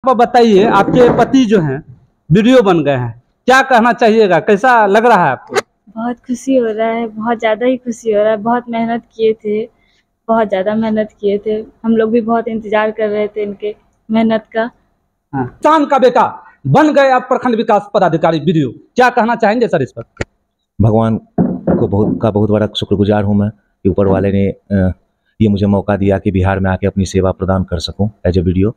आप बताइए, आपके पति जो हैं वीडियो बन गए हैं, क्या कहना चाहिएगा, कैसा लग रहा है आपको? बहुत खुशी हो रहा है, बहुत ज़्यादा ही खुशी हो रहा है। बहुत मेहनत किए थे, बहुत ज़्यादा मेहनत किए थे। हम लोग भी बहुत इंतजार कर रहे थे इनके मेहनत का। किसान का बेटा बन गए आप प्रखंड विकास पदाधिकारी वीडियो, क्या कहना चाहेंगे सर इस पर? भगवान को बहुत बड़ा शुक्रगुजार हूँ मैं कि ऊपर वाले ने ये मुझे मौका दिया कि बिहार में आके अपनी सेवा प्रदान कर सकूं एज ए वीडियो।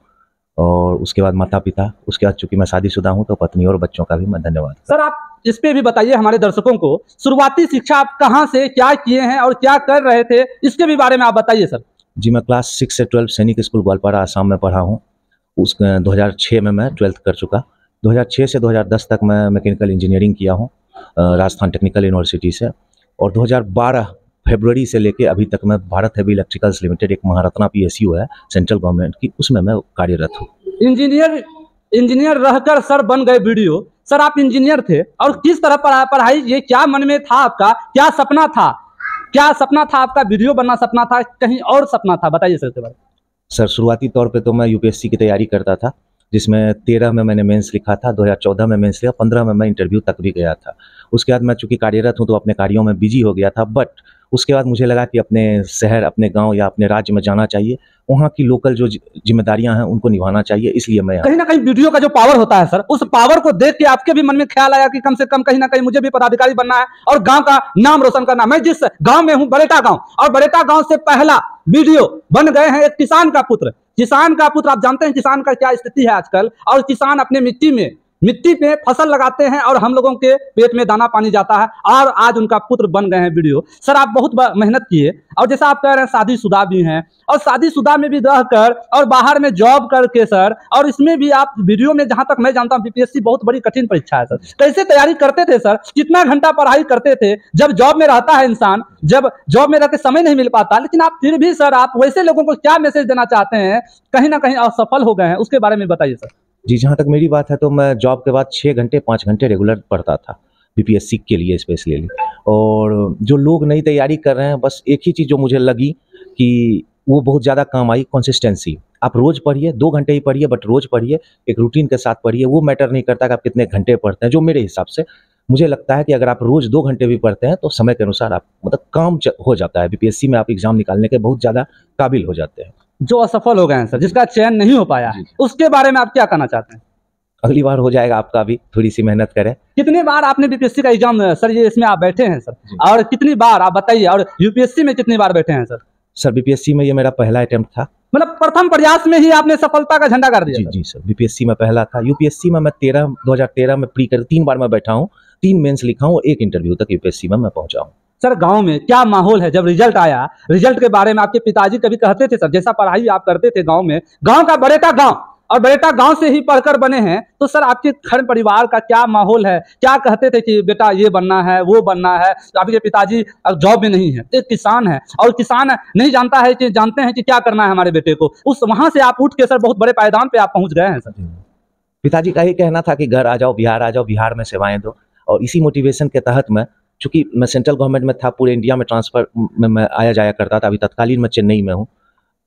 और उसके बाद माता पिता, उसके बाद चूंकि मैं शादीशुदा हूं तो पत्नी और बच्चों का भी मैं धन्यवाद। सर आप इस पे भी बताइए हमारे दर्शकों को, शुरुआती शिक्षा आप कहां से क्या किए हैं और क्या कर रहे थे, इसके भी बारे में आप बताइए सर। जी, मैं क्लास 6 से 12 सैनिक स्कूल ग्वालपारा आसाम में पढ़ा हूँ। उस 2006 में मैं 12th कर चुका। 2006 से 2010 तक मैं मैकेनिकल इंजीनियरिंग किया हूँ राजस्थान टेक्निकल यूनिवर्सिटी से। और 2012 फरवरी से लेके अभी तक मैं भारत हेवी इलेक्ट्रिकल्स लिमिटेड, एक महारत्ना PSU है सेंट्रल गवर्नमेंट की, उसमें मैं कार्यरत हूँ। इंजीनियर रहकर सर बन गए वीडियो। सर आप इंजीनियर थे और किस तरह पढ़ाई, ये क्या मन में था आपका, क्या सपना था, क्या सपना था आपका? वीडियो बनना सपना था, कहीं और सपना था, बताइए सर इसके बारे में। सर शुरुआती तौर पे तो मैं UPSC की तैयारी करता था, जिसमें 13 में मैंने मेंस लिखा था, 2014 में मेंस लिखा, 15 में मैं इंटरव्यू तक भी गया था। उसके बाद मैं चूंकि कार्यरत हूं तो अपने कार्यों में बिजी हो गया था। बट उसके बाद मुझे लगा कि अपने शहर, अपने गांव या अपने राज्य में जाना चाहिए, वहाँ की लोकल जो जिम्मेदारियां हैं उनको निभाना चाहिए। इसलिए मैं कहीं ना कहीं वीडियो का जो पावर होता है सर, उस पावर को देख के आपके भी मन में ख्याल आया कि कम से कम कहीं ना कहीं मुझे भी पदाधिकारी बनना है और गांव का नाम रोशन करना है। मैं जिस गांव में हूं, बरेटा गांव, और बरेटा गांव से पहला वीडियो बन गए हैं एक किसान का पुत्र। किसान का पुत्र, आप जानते हैं किसान का क्या स्थिति है आजकल, और किसान अपने मिट्टी में फसल लगाते हैं और हम लोगों के पेट में दाना पानी जाता है, और आज उनका पुत्र बन गए हैं वीडियो। सर आप बहुत मेहनत किए, और जैसा आप कह रहे हैं शादीशुदा भी हैं, और शादीशुदा में भी रहकर और बाहर में जॉब करके सर, और इसमें भी आप वीडियो में, जहां तक मैं जानता हूं BPSC बहुत बड़ी कठिन परीक्षा है सर। कैसे तैयारी करते थे सर, कितना घंटा पढ़ाई करते थे? जब जॉब में रहता है इंसान, जब जॉब में रहकर समय नहीं मिल पाता, लेकिन आप फिर भी सर, आप वैसे लोगों को क्या मैसेज देना चाहते हैं, कहीं ना कहीं असफल हो गए हैं, उसके बारे में बताइए सर। जी, जहाँ तक मेरी बात है तो मैं जॉब के बाद 6 घंटे 5 घंटे रेगुलर पढ़ता था BPSC के लिए स्पेशली। और जो लोग नई तैयारी कर रहे हैं, बस एक ही चीज़ जो मुझे लगी कि वो बहुत ज़्यादा काम आई, कंसिस्टेंसी। आप रोज़ पढ़िए, 2 घंटे ही पढ़िए, बट रोज़ पढ़िए, एक रूटीन के साथ पढ़िए। वो मैटर नहीं करता कि आप कितने घंटे पढ़ते हैं। जो मेरे हिसाब से मुझे लगता है कि अगर आप रोज़ 2 घंटे भी पढ़ते हैं तो समय के अनुसार आप मतलब काम हो जाता है। BPSC में आप एग्जाम निकालने के बहुत ज़्यादा काबिल हो जाते हैं। जो असफल हो गए हैं सर, जिसका चयन नहीं हो पाया, उसके बारे में आप क्या कहना चाहते हैं? अगली बार हो जाएगा आपका भी, थोड़ी सी मेहनत करें। कितनी बार आपने BPSC का एग्जाम सर, ये इसमें आप बैठे हैं सर, और कितनी बार आप बताइए, और UPSC में कितनी बार बैठे हैं सर? सर BPSC में ये मेरा पहला अटेम्प्ट था। मतलब प्रथम प्रयास में ही आपने सफलता का झंडा गाड़ दिया? जी सर, BPSC में पहला था। UPSC में मैं 2013 में प्री कर 3 बार मैं बैठा हूँ, 3 मेंस लिखा हूँ और 1 इंटरव्यू तक UPSC में मैं पहुंचा हूँ। सर गांव में क्या माहौल है जब रिजल्ट आया? रिजल्ट के बारे में आपके पिताजी कभी कहते थे सर, जैसा पढ़ाई आप करते थे गांव में, गांव का बरेटा गांव, और बरेटा गांव से ही पढ़कर बने हैं, तो सर आपके घर परिवार का क्या माहौल है? क्या कहते थे कि बेटा ये बनना है, वो बनना है? आपके पिताजी अब जॉब में नहीं है, एक किसान है, और किसान नहीं जानता है कि जानते हैं कि क्या करना है हमारे बेटे को। उस वहां से आप उठ के सर बहुत बड़े पायदान पे आप पहुंच गए हैं सर। पिताजी का ही कहना था कि घर आ जाओ, बिहार आ जाओ, बिहार में सेवाएं दो। और इसी मोटिवेशन के तहत मैं, चूंकि मैं सेंट्रल गवर्नमेंट में था, पूरे इंडिया में ट्रांसफर में मैं आया जाया करता था। अभी तत्कालीन मैं चेन्नई में हूँ,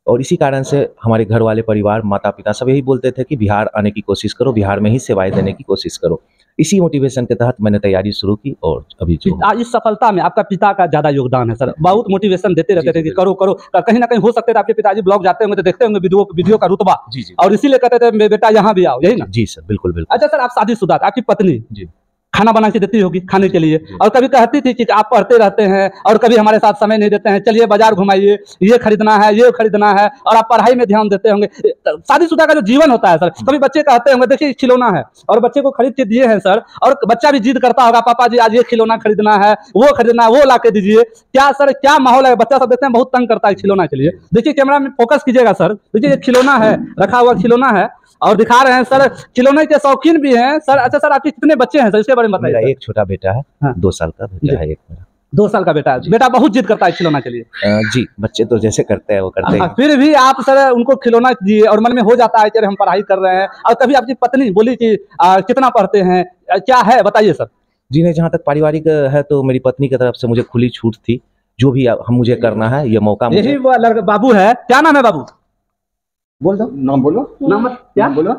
और इसी कारण से हमारे घर वाले, परिवार, माता पिता सब यही बोलते थे कि बिहार आने की कोशिश करो, बिहार में ही सेवाएं देने की कोशिश करो। इसी मोटिवेशन के तहत मैंने तैयारी शुरू की, और अभी जो इस सफलता में आपका पिता का ज्यादा योगदान है सर। बहुत मोटिवेशन देते रहते थे कि करो करो। कहीं ना कहीं हो सकते थे आपके पिताजी ब्लॉग जाते होंगे तो देखते होंगे वीडियो का रुतबा, और इसीलिए कहते थे बेटा यहाँ भी आओ, यही ना? जी सर, बिल्कुल बिल्कुल। अच्छा सर, आप शादीशुदा, आपकी पत्नी जी खाना बना के देती होगी खाने के लिए, और कभी कहती थी कि आप पढ़ते रहते हैं और कभी हमारे साथ समय नहीं देते हैं, चलिए बाजार घुमाइए, ये खरीदना है, ये खरीदना है, और आप पढ़ाई में ध्यान देते होंगे। शादीशुदा का जो जीवन होता है सर, कभी बच्चे कहते होंगे देखिए खिलौना है, और बच्चे को खरीद के दिए हैं सर, और बच्चा भी जिद करता होगा, पापा जी आज ये खिलौना खरीदना है, वो खरीदना है, वो ला के दीजिए। क्या सर, क्या माहौल है? बच्चा सब देखते हैं बहुत तंग करता है खिलौना के लिए। देखिए कैमरा में फोकस कीजिएगा सर, देखिए ये खिलौना है, रखा हुआ खिलौना है, और दिखा रहे हैं सर, खिलौने के शौकीन भी हैं सर। अच्छा सर, आपके कितने बच्चे हैं सर, इसके बारे में बताइए। मेरा एक छोटा बेटा है, हाँ। 2 साल का बेटा है एक मेरा। 2 साल का बेटा है। बेटा बहुत जिद करता है खिलौना के लिए? जी, बच्चे तो जैसे करते हैं वो करते हैं। फिर भी आप सर उनको खिलौना दिए, और मन में हो जाता है कि हम पढ़ाई कर रहे हैं। और कभी आपकी पत्नी बोली कि कितना पढ़ते हैं, क्या है बताइए सर? जी नहीं, जहाँ तक पारिवारिक है तो मेरी पत्नी की तरफ से मुझे खुली छूट थी, जो भी हम मुझे करना है, ये मौका यही वो बाबू है, क्या नाम है बाबू? बोल दो, नाम बोलो, नाम क्या नाम बोलो।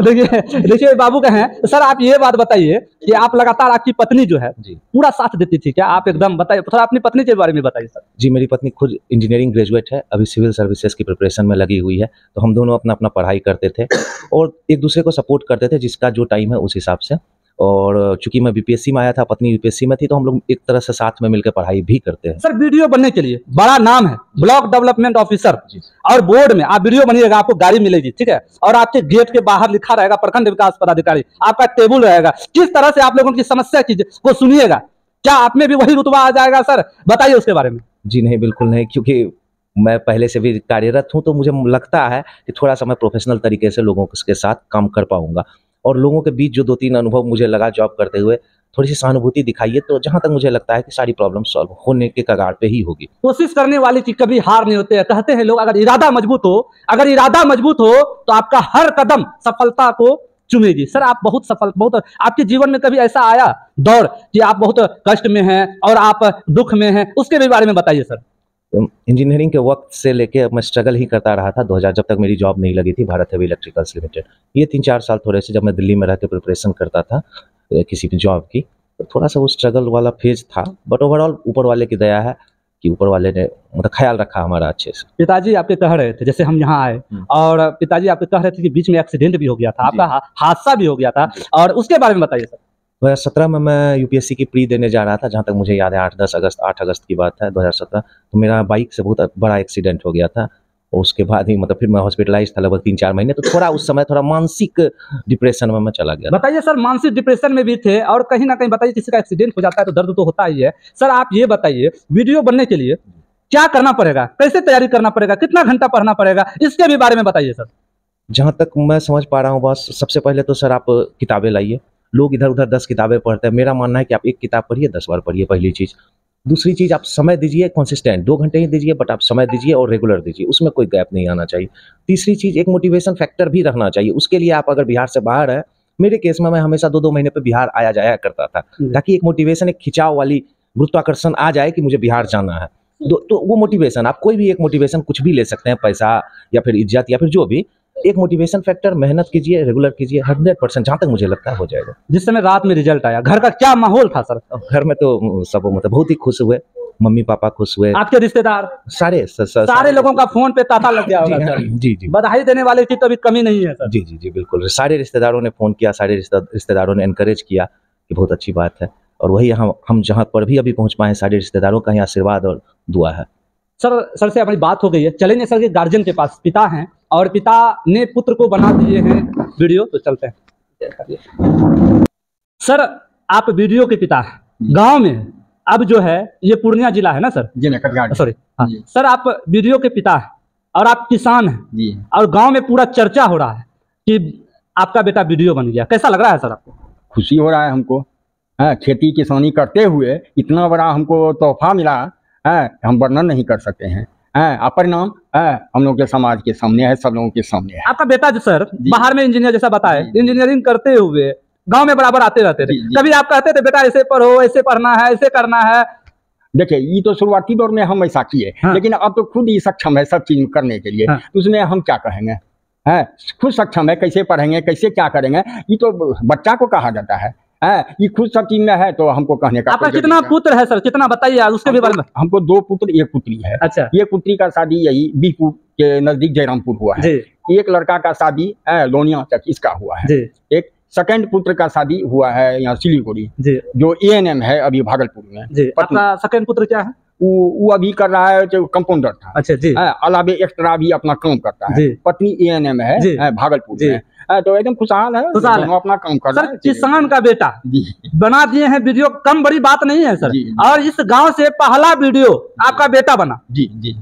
देखिए बाबू का है सर। आप ये बात बताइए कि आप लगातार, आपकी पत्नी जो है जी पूरा साथ देती थी क्या? आप एकदम बताइए थोड़ा अपनी पत्नी के बारे में बताइए सर। जी, मेरी पत्नी खुद इंजीनियरिंग ग्रेजुएट है, अभी सिविल सर्विसेज की प्रिपरेशन में लगी हुई है। तो हम दोनों अपना अपना पढ़ाई करते थे और एक दूसरे को सपोर्ट करते थे, जिसका जो टाइम है उस हिसाब से। और चूंकि मैं बीपीएससी में आया था, पत्नी यूपीएससी में थी, तो हम लोग एक तरह से साथ में मिलकर पढ़ाई भी करते हैं। सर वीडियो बनने के लिए बड़ा नाम है, ब्लॉक डेवलपमेंट ऑफिसर, और बोर्ड में आप वीडियो बनिएगा, आपको गाड़ी मिलेगी, ठीक है, और आपके गेट के बाहर लिखा रहेगा प्रखंड विकास पदाधिकारी, आपका टेबल रहेगा। किस तरह से आप लोगों की समस्या को सुनिएगा, क्या आप में भी वही रुतबा आ जाएगा सर? बताइए उसके बारे में। जी नहीं, बिल्कुल नहीं, क्योंकि मैं पहले से भी कार्यरत हूँ, तो मुझे लगता है कि थोड़ा सा मैं प्रोफेशनल तरीके से लोगों के साथ काम कर पाऊंगा। और लोगों के बीच जो 2-3 अनुभव मुझे लगा जॉब करते हुए, थोड़ी सी सहानुभूति दिखाइए, तो जहाँ तक मुझे लगता है कि सारी प्रॉब्लम सॉल्व होने के कगार पे ही होगी। कोशिश करने वाले की कभी हार नहीं होते हैं। कहते हैं लोग, अगर इरादा मजबूत हो, अगर इरादा मजबूत हो तो आपका हर कदम सफलता को चुमेगी। सर आप बहुत सफल, बहुत, आपके जीवन में कभी ऐसा आया दौर कि आप बहुत कष्ट में हैं और आप दुख में हैं, उसके भी बारे में बताइए सर। इंजीनियरिंग के वक्त से लेके मैं स्ट्रगल ही करता रहा था। 2000 जब तक मेरी जॉब नहीं लगी थी भारत हेवी इलेक्ट्रिकल्स लिमिटेड, ये 3-4 साल थोड़े से जब मैं दिल्ली में रह के प्रिपरेशन करता था किसी भी जॉब की, तो थोड़ा सा वो स्ट्रगल वाला फेज था। बट ओवरऑल ऊपर वाले की दया है कि ऊपर वाले ने मतलब ख्याल रखा हमारा अच्छे से। पिताजी आपके कह रहे थे, जैसे हम यहाँ आए और पिताजी आपके कह रहे थे कि बीच में एक्सीडेंट भी हो गया था, आपका हादसा भी हो गया था, और उसके बारे में बताइए सर। 2017 में मैं यूपीएससी की प्री देने जा रहा था, जहाँ तक मुझे याद है 8 अगस्त की बात है 2017। तो मेरा बाइक से बहुत बड़ा एक्सीडेंट हो गया था, और उसके बाद ही मतलब फिर मैं हॉस्पिटलाइज था लगभग 3-4 महीने। तो थोड़ा उस समय थोड़ा मानसिक डिप्रेशन में मैं चला गया। बताइए सर, मानसिक डिप्रेशन में भी थे, और कहीं ना कहीं बताइए किसी का एक्सीडेंट हो जाता है तो दर्द तो होता ही है। सर आप ये बताइए, वीडियो बनने के लिए क्या करना पड़ेगा, कैसे तैयारी करना पड़ेगा, कितना घंटा पढ़ना पड़ेगा, इसके भी बारे में बताइए सर। जहाँ तक मैं समझ पा रहा हूँ बस, सबसे पहले तो सर आप किताबें लाइए। लोग इधर उधर 10 किताबें पढ़ते हैं, मेरा मानना है कि आप एक किताब पढ़िए 10 बार पढ़िए, पहली चीज़। दूसरी चीज़, आप समय दीजिए कंसिस्टेंट, 2 घंटे ही दीजिए, बट आप समय दीजिए और रेगुलर दीजिए, उसमें कोई गैप नहीं आना चाहिए। तीसरी चीज़, एक मोटिवेशन फैक्टर भी रहना चाहिए। उसके लिए आप अगर बिहार से बाहर है, मेरे केस में मैं हमेशा 2-2 महीने पे बिहार आया जाया करता था, ताकि एक मोटिवेशन, एक खिंचाव वाली गुरुत्वाकर्षण आ जाए कि मुझे बिहार जाना है। तो वो मोटिवेशन, आप कोई भी एक मोटिवेशन कुछ भी ले सकते हैं, पैसा या फिर इज्जत या फिर जो भी, एक मोटिवेशन फैक्टर, मेहनत कीजिए, रेगुलर कीजिए, 100% जहाँ तक मुझे लगता है हो जाएगा। जिस समय रात में रिजल्ट आया, घर का क्या माहौल था सर? घर में तो सब मतलब बहुत ही खुश हुए, मम्मी पापा खुश हुए, आपके रिश्तेदार सारे लोगों का फोन पे तांता लग गया होगा सर। जी जी, बधाई देने वाले की तो अभी कमी नहीं है सर। जी जी जी बिल्कुल, सारे रिश्तेदारों ने फोन किया, सारे रिश्तेदारों ने एनकरेज किया कि बहुत अच्छी बात है। और वही हम जहाँ पर भी अभी पहुँच पाए, सारे रिश्तेदारों का ही आशीर्वाद और दुआ है। सर से हमारी बात हो गई है, चलेंगे सर के गार्जियन के पास। पिता हैं और पिता ने पुत्र को बना दिए हैं वीडियो, तो चलते हैं। सर आप वीडियो के पिता हैं, गांव में अब जो है ये पूर्णिया जिला है ना सर? जी नहीं, सॉरी हाँ सर, आप वीडियो के पिता हैं और आप किसान हैं जी, और गांव में पूरा चर्चा हो रहा है कि आपका बेटा वीडियो बन गया। कैसा लग रहा है सर आपको? खुशी हो रहा है हमको। खेती किसानी करते हुए इतना बड़ा हमको तोहफा मिला है, हम वर्णन नहीं कर सकते हैं। परिणाम हम लोग के समाज के सामने है, सब लोगों के सामने है। आपका बेटा जो सर बाहर में इंजीनियर जैसा बताए, इंजीनियरिंग करते हुए गांव में बराबर आते रहते थे, कभी आप कहते थे बेटा ऐसे पढ़ो, ऐसे पढ़ना है, ऐसे करना है? देखिए, ये तो शुरुआती दौर में हम ऐसा किए, लेकिन अब तो खुद ही सक्षम है सब चीज करने के लिए। उसमें हम क्या कहेंगे, खुद सक्षम है, कैसे पढ़ेंगे, कैसे क्या करेंगे, ये तो बच्चा को कहा जाता है। ये खुद सब चीज में है, तो हमको कहने का। आपका कितना पुत्र है सर, कितना बताइए उसके भी बारे में। हमको 2 पुत्र 1 पुत्री है। अच्छा। एक पुत्री का शादी यही बीहपुर के नजदीक जयरामपुर हुआ है। एक लड़का का शादी लोनिया तक इसका हुआ है। एक सेकंड पुत्र का शादी हुआ है यहाँ सिलीगुड़ी, जो ANM है अभी भागलपुर में। आपका सेकंड पुत्र क्या है? वो अभी कर रहा है, जो कंपाउंडर था। अच्छा जी। अलावे एक्स्ट्रा भी अपना काम करता है। पत्नी ANM है भागलपुर में। तो एकदम खुशहाल है, अपना काम कर रहा है। किसान का बेटा बना दिए हैं वीडियो, कम बड़ी बात नहीं है सर। और इस गांव से पहला वीडियो आपका बेटा बना। जी जी,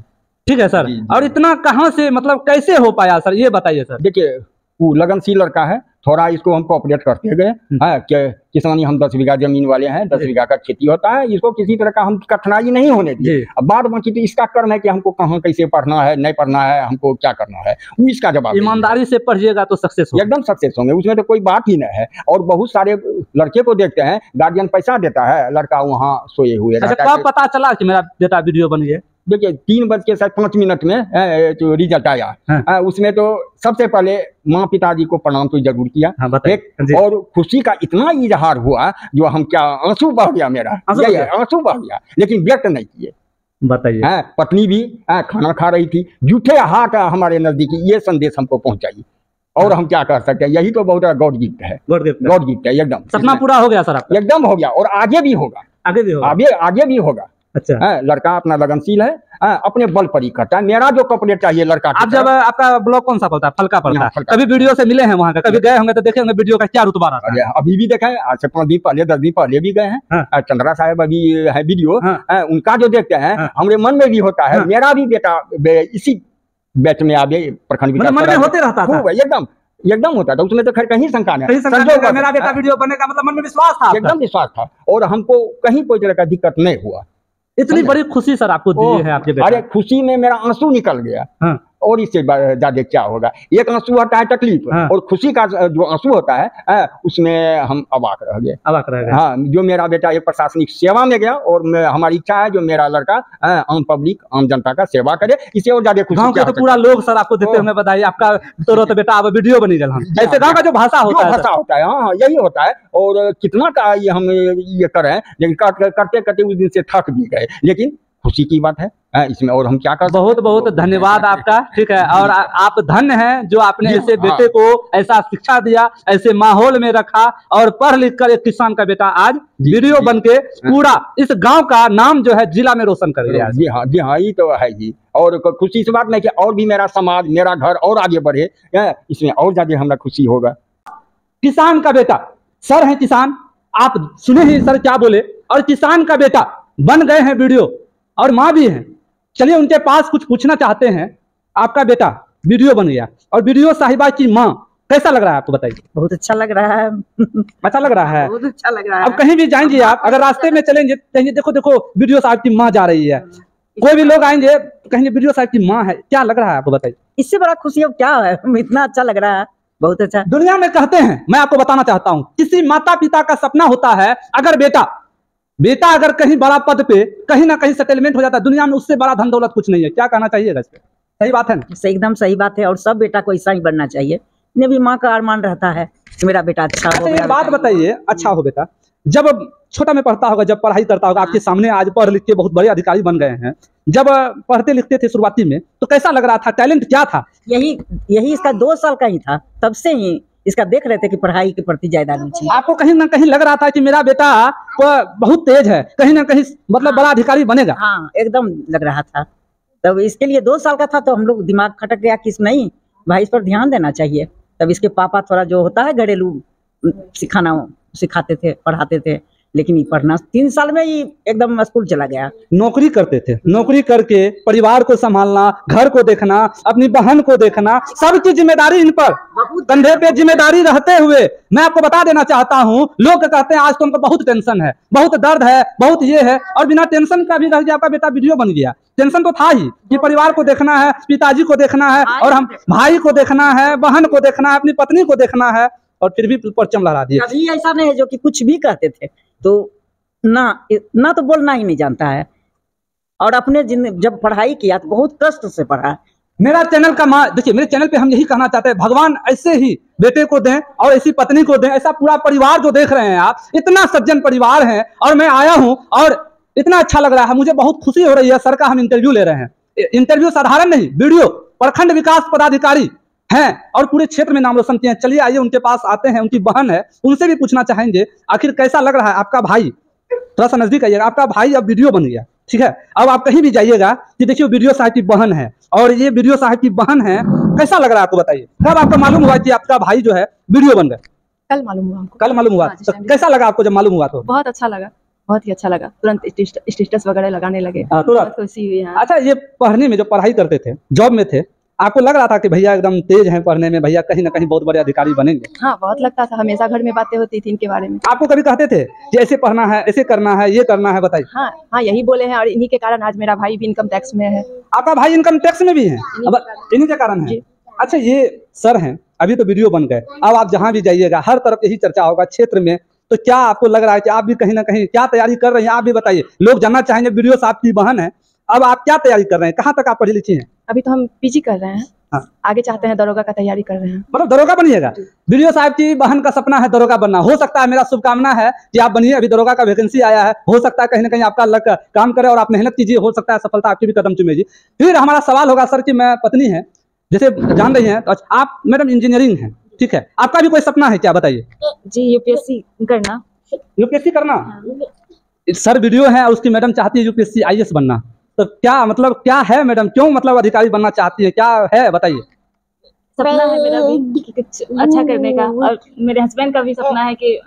ठीक है सर। और इतना कहाँ से, मतलब कैसे हो पाया सर, ये बताइए सर। देखिए, वो लगनशील लड़का है, थोड़ा इसको हम कोऑपरेट करते गए। किसानी हम 10 बीघा जमीन वाले हैं, 10 बीघा का खेती होता है, इसको किसी तरह का हम कठिनाई नहीं होने दिए। अब बाद बाकी तो इसका कर्म है कि हमको कहाँ कैसे पढ़ना है, नहीं पढ़ना है, हमको क्या करना है, वो इसका जवाब। ईमानदारी से पढ़िएगा तो सक्सेस होगा, एकदम सक्सेस होंगे, उसमें तो कोई बात ही नहीं है। और बहुत सारे लड़के को देखते हैं, गार्जियन पैसा देता है, लड़का वहाँ सोए हुए। अच्छा, कब पता चला कि मेरा बेटा वीडियो बन गया? देखिए 3:05 में जो रिजल्ट आया हाँ। उसमें तो सबसे पहले माँ पिताजी को प्रणाम तो जरूर किया। हाँ, बताइए। एक जी। और खुशी का इतना इजहार हुआ जो हम क्या आंसू बह गया मेरा, आंसू बह यही गया? है, आंसू बह गया, लेकिन व्यक्त नहीं किए। बताइए। पत्नी भी खाना खा रही थी, जूठे हाथ ये नजदीकी, ये संदेश हमको पहुंचाई और हम क्या कर सकते हैं, यही तो बहुत गॉड गिफ्ट है, गॉड गिफ्ट है। गॉड गिफ्ट है एकदम। सपना पूरा हो गया सर आपका? एकदम हो गया और आगे भी होगा, आगे भी होगा? आगे भी होगा। अच्छा। लड़का अपना लगनशील है, अपने बल पर ही करता है। मेरा जो कपलेट चाहिए लड़का आप जब आपका ब्लॉग कौन सा पड़ता है? फलका पड़ता है। फलका। कभी वीडियो से मिले हैं वहाँ का? कभी गए होंगे तो देखे होंगे वीडियो का क्या रुतबा रहता है। अभी भी देखा है, आज से 5 दिन पहले 10 दिन पहले भी गए हैं। चंद्रा साहब अभी है वीडियो, उनका जो देखते हैं हमारे मन में भी होता है, मेरा भी बेटा इसी बैच में आगे प्रखंड विकास मन में होते रहता था? एकदम होता था, उसमें तो खैर कहीं शंका नहीं, मेरा बेटा वीडियो बनेगा, मतलब मन में विश्वास था? एकदम विश्वास था और हमको कहीं कोई तरह का दिक्कत नहीं हुआ। इतनी बड़ी खुशी सर आपको दी है आपके बेटा? अरे खुशी में मेरा आंसू निकल गया। और इससे ज्यादा क्या होगा। एक आंसू होता है तकलीफ, और खुशी का जो आंसू होता है उसमें हम अवाक रह गए। हाँ, जो मेरा बेटा एक प्रशासनिक सेवा में गया और हमारी इच्छा है जो मेरा लड़का आम पब्लिक आम जनता का सेवा करे, इससे और ज्यादा खुशी। गांव के तो पूरा लोग सर आपको देते हुए बताइए आपका तो बेटा अब वीडियो बनी गया। ऐसे गांव का जो भाषा होता है, हाँ यही होता है। और कितना का ये हम ये करें, लेकिन करते करते उस दिन से थक भी गए, लेकिन खुशी की बात है इसमें, और हम क्या कर। बहुत बहुत धन्यवाद आपका, ठीक है। और आप धन्य हैं जो आपने ऐसे बेटे को ऐसा शिक्षा दिया, ऐसे माहौल में रखा और पढ़ लिख कर एक किसान का बेटा आज वीडियो बन के पूरा इस गांव का नाम जो है जिला में रोशन कर गया। जी हाँ, ये तो है जी। और खुशी इस बात में कि और भी मेरा समाज, मेरा घर और आगे बढ़े, इसमें और ज्यादा हमें खुशी होगा। किसान का बेटा, सर है किसान, आप सुने ही सर क्या बोले, और किसान का बेटा बन गए हैं वीडियो और माँ भी है। चलिए उनके पास कुछ पूछना चाहते हैं। आपका बेटा वीडियो बन गया और वीडियो साहिबा की माँ, कैसा लग रहा है आपको बताइए? बहुत अच्छा लग रहा है। अच्छा लग रहा है? बहुत अच्छा लग रहा है। अब कहीं भी जाएंगे आप, अगर रास्ते में चलेंगे कहेंगे देखो वीडियो साहब की माँ जा रही है, कोई भी लोग आएंगे कहेंगे वीडियो साहब की माँ है, क्या लग रहा है आपको बताइए? इससे बड़ा खुशी अब क्या है, इतना अच्छा लग रहा है, बहुत अच्छा। दुनिया में कहते हैं, मैं आपको बताना चाहता हूँ, किसी माता पिता का सपना होता है अगर बेटा अगर कहीं बड़ा पद पे कहीं ना कहीं सेटलमेंट हो जाता है, दुनिया में उससे बड़ा धन दौलत कुछ नहीं है। क्या कहना चाहिएगा इस पे? सही बात है ना? एकदम सही बात है, और सब बेटा को ऐसा ही बनना चाहिए। इन्हें भी माँ का अरमान रहता है कि मेरा बेटा अच्छा हो। ये बात बताइए, अच्छा हो बेटा, जब छोटा में पढ़ता होगा, जब पढ़ाई करता होगा, आपके सामने आज पढ़ लिख के बहुत बड़े अधिकारी बन गए हैं, जब पढ़ते लिखते थे शुरुआती में तो कैसा लग रहा था? टैलेंट क्या था? यही इसका 2 साल का ही था, तब से ही इसका देख रहे थे कि पढ़ाई के प्रति ज्यादा रुचि। आपको कहीं ना कहीं लग रहा था कि मेरा बेटा बहुत तेज है, कहीं ना कहीं मतलब बड़ा अधिकारी बनेगा? हाँ, एकदम लग रहा था। तब इसके लिए 2 साल का था तो हम लोग दिमाग खटक गया कि नहीं भाई, इस पर ध्यान देना चाहिए। तब इसके पापा थोड़ा जो होता है घरेलू सिखाते थे, पढ़ाते थे, लेकिन ये पढ़ना 3 साल में ही एकदम स्कूल चला गया। नौकरी करते थे, नौकरी करके परिवार को संभालना, घर को देखना, अपनी बहन को देखना, सबकी जिम्मेदारी इन पर, कंधे पे जिम्मेदारी रहते हुए मैं आपको बता देना चाहता हूँ, लोग कहते हैं आज तो उनको बहुत टेंशन है, बहुत दर्द है, बहुत ये है, और बिना टेंशन का भी रह गया आपका बेटा वीडियो बन गया। टेंशन तो था ही कि परिवार को देखना है, पिताजी को देखना है, और हम भाई को देखना है, बहन को देखना है, अपनी पत्नी को देखना है, और फिर भी परचम लहरा दिए। कभी ऐसा नहीं है जो कि कुछ भी कहते थे तो ना तो बोलना ही नहीं जानता है, और अपने जब पढ़ाई किया तो बहुत कष्ट से पढ़ा। मेरा चैनल का देखिए, मेरे चैनल पे हम यही कहना चाहते हैं, भगवान ऐसे ही बेटे को दें और ऐसी पत्नी को दें, ऐसा पूरा परिवार जो देख रहे हैं आप, इतना सज्जन परिवार है। और मैं आया हूं और इतना अच्छा लग रहा है, मुझे बहुत खुशी हो रही है। सर का हम इंटरव्यू ले रहे हैं, इंटरव्यू साधारण नहीं, वीडियो, प्रखंड विकास पदाधिकारी हैं और पूरे क्षेत्र में नाम रोशन किए हैं। चलिए आइए उनके पास आते हैं, उनकी बहन है, उनसे भी पूछना चाहेंगे आखिर कैसा लग रहा है। आपका भाई, थोड़ा सा नजदीक आइएगा, आपका भाई अब वीडियो बन गया, ठीक है। अब आप कहीं भी जाइएगा कि देखिए वीडियो साहब की बहन है, और ये वीडियो साहब की बहन है, कैसा लग रहा है आपको बताइए? कब आपको मालूम हुआ कि आपका भाई जो है वीडियो बन गया? कल मालूम हुआ हमको। कल मालूम हुआ? तो कैसा लगा आपको जब मालूम हुआ? तो बहुत अच्छा लगा, बहुत ही अच्छा लगा। तुरंत स्टेटस वगैरह लगाने लगे, तुरंत खुशी हुई। अच्छा, ये पढ़ने में जो पढ़ाई करते थे, जॉब में थे, आपको लग रहा था कि भैया एकदम तेज हैं पढ़ने में, भैया कहीं ना कहीं बहुत बड़े अधिकारी बनेंगे? हाँ, बहुत लगता था, हमेशा घर में बातें होती थी इनके बारे में। आपको कभी कहते थे कि ऐसे पढ़ना है, ऐसे करना है, ये करना है? बताइए। हाँ, यही बोले हैं, और इन्हीं के कारण आज मेरा भाई भी इनकम टैक्स में है। आपका भाई इनकम टैक्स में भी है? इन्हीं के कारण है? अच्छा, ये सर हैं, अभी तो वीडियो बन गए, अब आप जहाँ भी जाइएगा हर तरफ यही चर्चा होगा क्षेत्र में, तो क्या आपको लग रहा है कि आप भी कहीं ना कहीं क्या तैयारी कर रहे हैं? आप भी बताइए, लोग जानना चाहेंगे। वीडियो साहब की बहन है, अब आप क्या तैयारी कर रहे हैं, कहाँ तक आप पढ़ी लिखी हैं? अभी तो हम पीजी कर रहे हैं। हाँ। आगे चाहते हैं दरोगा का तैयारी कर रहे हैं। मतलब दरोगा बनिएगा? वीडियो साहब की बहन का सपना है दरोगा बनना। हो सकता है, मेरा शुभकामना है कि आप बनिए। अभी दरोगा का वैकेंसी आया है, हो सकता है कहीं ना कहीं आपका लक काम करे और आप मेहनत कीजिए, हो सकता है सफलता आपकी भी कदम चूमेगी। फिर हमारा सवाल होगा सर कि मैं पत्नी है, जैसे जान रही हैं, तो आप मैडम इंजीनियरिंग हैं, ठीक है, आपका भी कोई सपना है क्या, बताइए? जी, यूपीएससी करना। यूपीएससी करना? सर वीडियो है, उसकी मैडम चाहती है यूपीएससी आईएएस बनना, तो क्या मतलब क्या है मैडम, क्यों मतलब अधिकारी बनना चाहती है, क्या है बताइए? सपना है मेरा भी कि कुछ अच्छा करने का, और मेरे हस्बैंड का भी सपना है कि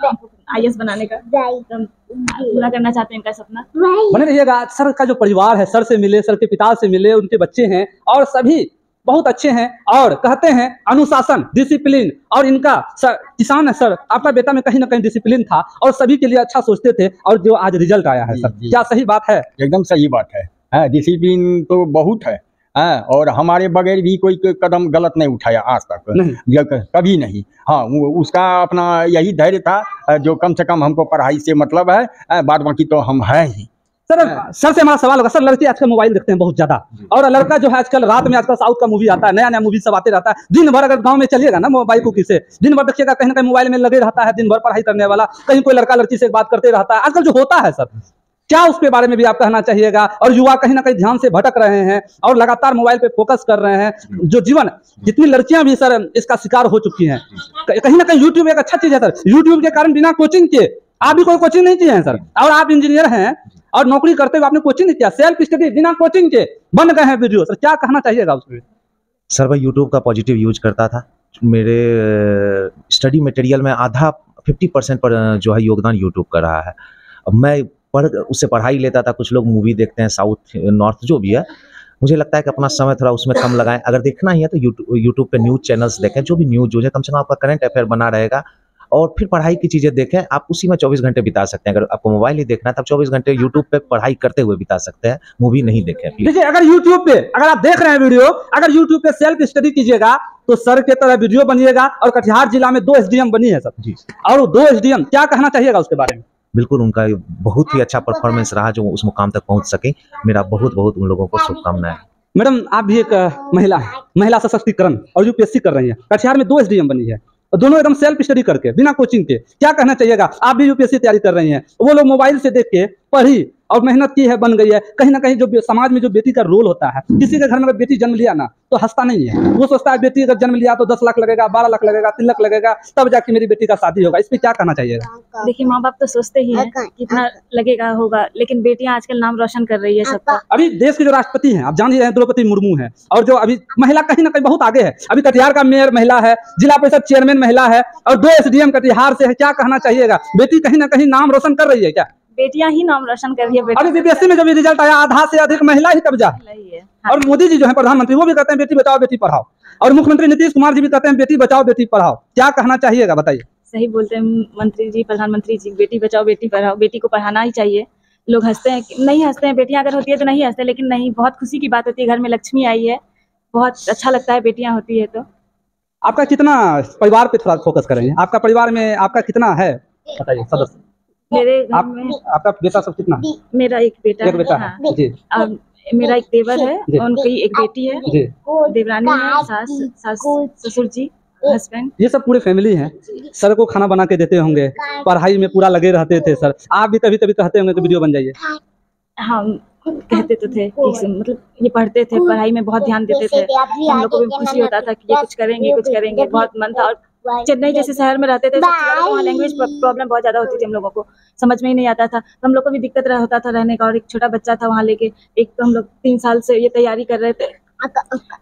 आईएएस बनाने का। पूरा करना चाहते हैं इनका सपना। बने रहिएगा। सर का जो परिवार है, सर से मिले, सर के पिता से मिले, उनके बच्चे हैं और सभी बहुत अच्छे हैं और कहते हैं अनुशासन, डिसिप्लिन, और इनका सर किसान है। सर आपका बेटा में कहीं ना कहीं डिसिप्लिन था और सभी के लिए अच्छा सोचते थे, और जो आज रिजल्ट आया है सर, क्या सही बात है? एकदम सही बात है। डिसिप्लिन तो बहुत है, और हमारे बगैर भी कोई कदम गलत नहीं उठाया आज तक, नहीं। कभी नहीं। हाँ, उसका अपना यही धैर्य था, जो कम से कम हमको पढ़ाई से मतलब है, बाद बाकी तो हम हैं ही। सर से हमारा सवाल होगा, सर लड़के आजकल मोबाइल देखते हैं बहुत ज्यादा, और लड़का जो है आजकल रात में, आजकल साउथ का मूवी आता है, नया नया मूवी सब आते रहता है, दिन भर अगर गांव में चलिएगा ना मोबाइल को किसे, दिन भर देखिएगा कहीं ना कहीं मोबाइल में लगे रहता है, दिन भर पढ़ाई करने वाला, कहीं कोई लड़का लड़की से बात करते रहता है, आजकल जो होता है सर, क्या उसके बारे में भी आप कहना चाहिएगा? और युवा कहीं ना कहीं ध्यान से भटक रहे हैं और लगातार मोबाइल पे फोकस कर रहे हैं, जो जीवन, जितनी लड़कियां भी सर इसका शिकार हो चुकी हैं। कहीं ना कहीं यूट्यूब एक अच्छा चीज है सर, यूट्यूब के कारण बिना कोचिंग के, आप भी कोई कोचिंग नहीं किए हैं सर, और आप इंजीनियर हैं और नौकरी करते हुए आपने कोचिंग नहीं किया, सेल्फ स्टडी बिना कोचिंग के बन गए हैं वीडियो, सर क्या कहना चाहिएगा उसमें? सर मैं यूट्यूब का पॉजिटिव यूज करता था। मेरे स्टडी मटेरियल में आधा 50% पर जो है योगदान यूट्यूब कर रहा है। अब मैं उससे पढ़ाई लेता था, कुछ लोग मूवी देखते हैं साउथ नॉर्थ जो भी है, मुझे लगता है कि अपना समय थोड़ा उसमें कम लगाएं। अगर देखना ही है तो यूट्यूब पे न्यूज़ चैनल्स देखें, जो भी न्यूज़ जो है कम से कम आपका करंट अफेयर बना रहेगा, और फिर पढ़ाई की चीज़ें देखें। आप उसी में 24 घंटे बिता सकते हैं। अगर आपको मोबाइल ही देखना है तब 24 घंटे यूट्यूब पे पढ़ाई करते हुए बिता सकते हैं, मूवी नहीं देखें। देखिए, अगर यूट्यूब पे अगर आप देख रहे हैं वीडियो, अगर यूट्यूब पे सेल्फ स्टडी कीजिएगा तो सर के तरह वीडियो बनिएगा। और कटिहार जिला में 2 SDM बनी है सर जी, और 2 SDM क्या कहना चाहिएगा उसके बारे में? बिल्कुल, उनका बहुत ही अच्छा परफॉर्मेंस रहा जो उस मुकाम तक पहुंच सके। मेरा बहुत बहुत उन लोगों को शुभकामनाएं। मैडम आप भी एक महिला है, महिला सशक्तिकरण और यूपीएससी कर रही है, कटिहार में 2 SDM बनी है, और दोनों एकदम सेल्फ स्टडी करके बिना कोचिंग के, क्या कहना चाहिएगा? आप भी यूपीएससी तैयारी कर रही हैं, वो लोग मोबाइल से देख के पढ़ी और मेहनत की है, बन गई है। कहीं ना कहीं जो समाज में जो बेटी का रोल होता है, किसी के घर में अगर बेटी जन्म लिया ना तो हंसता नहीं है, वो सोचता है बेटी अगर जन्म लिया तो 10 लाख लगेगा, 12 लाख लगेगा, 3 लाख लगेगा, तब जाके मेरी बेटी का शादी होगा। इस पे क्या कहना चाहिएगा? देखिए, माँ बाप तो सोचते ही हैं कितना लगेगा होगा, लेकिन बेटियां आजकल नाम रोशन कर रही है सबका। अभी देश के जो राष्ट्रपति हैं आप जान ही रहे हैं, द्रौपदी मुर्मू हैं, और जो अभी महिला कहीं ना कहीं बहुत आगे है। अभी कटिहार का मेयर महिला है, जिला परिषद चेयरमैन महिला है, और 2 SDM कटिहार से है। क्या कहना चाहिएगा? बेटी कहीं ना कहीं नाम रोशन कर रही है क्या? बेटियां ही नाम रोशन कर रही है। अभी बीपीएससी में जब रिजल्ट आया, आधा से अधिक महिला ही कब्जा है। और मोदी जी जो है प्रधानमंत्री, वो भी कहते हैं बेटी बचाओ बेटी पढ़ाओ, और मुख्यमंत्री नीतीश कुमार जी भी कहते हैं बेटी बचाओ बेटी पढ़ाओ। क्या कहना चाहिएगा बताइए? सही बोलते हैं मंत्री जी, प्रधानमंत्री जी, बेटी बचाओ बेटी पढ़ाओ, बेटी को पढ़ाना ही चाहिए। लोग हंसते हैं, नहीं हंसते हैं, बेटियां अगर होती है तो नहीं हंसते, लेकिन नहीं, बहुत खुशी की बात होती है, घर में लक्ष्मी आई है, बहुत अच्छा लगता है बेटियां होती है तो। आपका कितना परिवार पे थोड़ा फोकस करेंगे, आपका परिवार में आपका कितना है बताइए सदस्य? मेरे घर में आपका बेटा सब कितना? मेरा एक बेटा है जी, और मेरा एक देवर है, उनकी एक बेटी है जी, देवरानी है, सास ससुर जी, हस्बैंड, ये सब पूरे फैमिली हैं। सर को खाना बना के देते होंगे, पढ़ाई में पूरा लगे रहते थे सर, आप भी कभी कभी कहते होंगे कि वीडियो बन जाइए? हम कहते तो थे कि मतलब ये पढ़ते थे, पढ़ाई में बहुत ध्यान देते थे, हम लोग को भी खुशी होता था कि ये कुछ करेंगे, बहुत मन था। और चेन्नई जैसे शहर में रहते थे, वहाँ लैंग्वेज प्रॉब्लम बहुत ज्यादा होती थी, हम लोगों को समझ में ही नहीं आता था, तो हम लोग को भी दिक्कत होता था रहने का। और एक छोटा बच्चा था वहाँ लेके, एक तो हम लोग 3 साल से ये तैयारी कर रहे थे, तो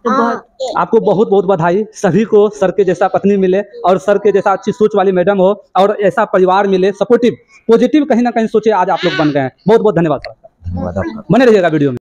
बहुत आपको बहुत बहुत बधाई। सभी को सर के जैसा पत्नी मिले, और सर के जैसा अच्छी सोच वाली मैडम हो, और ऐसा परिवार मिले, सपोर्टिव पॉजिटिव कहीं ना कहीं सोचे, आज आप लोग बन गए हैं। बहुत बहुत धन्यवाद सर, बने रहिएगा वीडियो में।